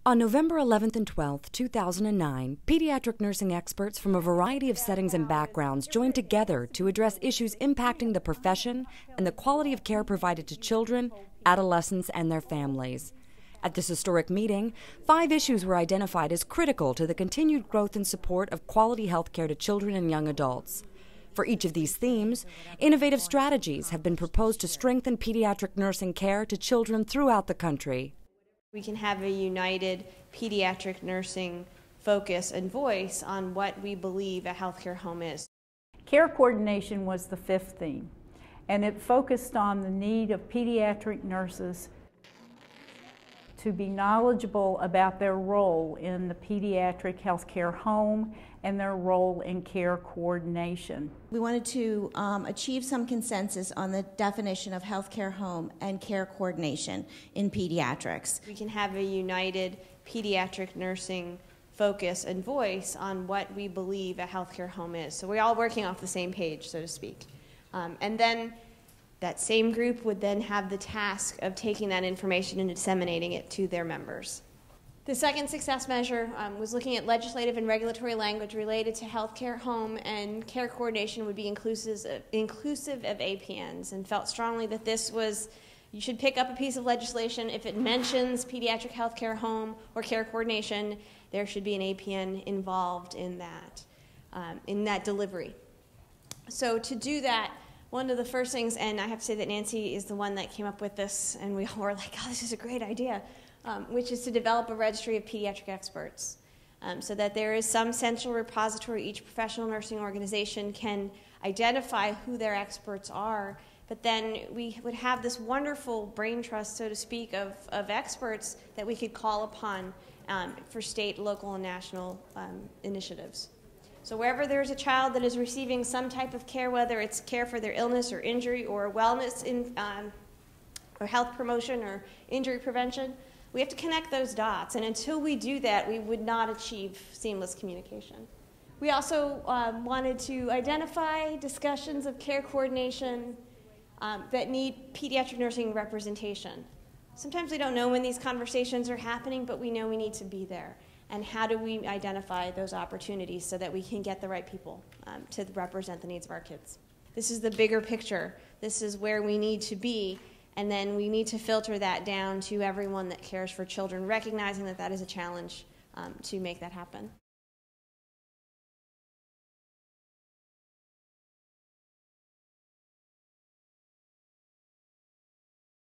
On November 11th and 12th, 2009, pediatric nursing experts from a variety of settings and backgrounds joined together to address issues impacting the profession and the quality of care provided to children, adolescents, and their families. At this historic meeting, 5 issues were identified as critical to the continued growth and support of quality health care to children and young adults. For each of these themes, innovative strategies have been proposed to strengthen pediatric nursing care to children throughout the country. We can have a united pediatric nursing focus and voice on what we believe a healthcare home is. Care coordination was the 5th theme, and it focused on the need of pediatric nurses to be knowledgeable about their role in the pediatric healthcare home and their role in care coordination. We wanted to achieve some consensus on the definition of healthcare home and care coordination in pediatrics. We can have a united pediatric nursing focus and voice on what we believe a healthcare home is. So we're all working off the same page, so to speak. And then that same group would then have the task of taking that information and disseminating it to their members. The second success measure was looking at legislative and regulatory language related to healthcare home and care coordination would be inclusive of APNs, and felt strongly that this was, you should pick up a piece of legislation. If it mentions pediatric healthcare home or care coordination, there should be an APN involved in that delivery. So to do that, one of the first things, and I have to say that Nancy is the one that came up with this, and we all were like, oh, this is a great idea, which is to develop a registry of pediatric experts so that there is some central repository. Each professional nursing organization can identify who their experts are, but then we would have this wonderful brain trust, so to speak, of experts that we could call upon for state, local, and national initiatives. So wherever there's a child that is receiving some type of care, whether it's care for their illness or injury or wellness or health promotion or injury prevention, we have to connect those dots. And until we do that, we would not achieve seamless communication. We also wanted to identify discussions of care coordination that need pediatric nursing representation. Sometimes we don't know when these conversations are happening, but we know we need to be there. And how do we identify those opportunities so that we can get the right people to represent the needs of our kids? This is the bigger picture. This is where we need to be, and then we need to filter that down to everyone that cares for children, recognizing that that is a challenge to make that happen.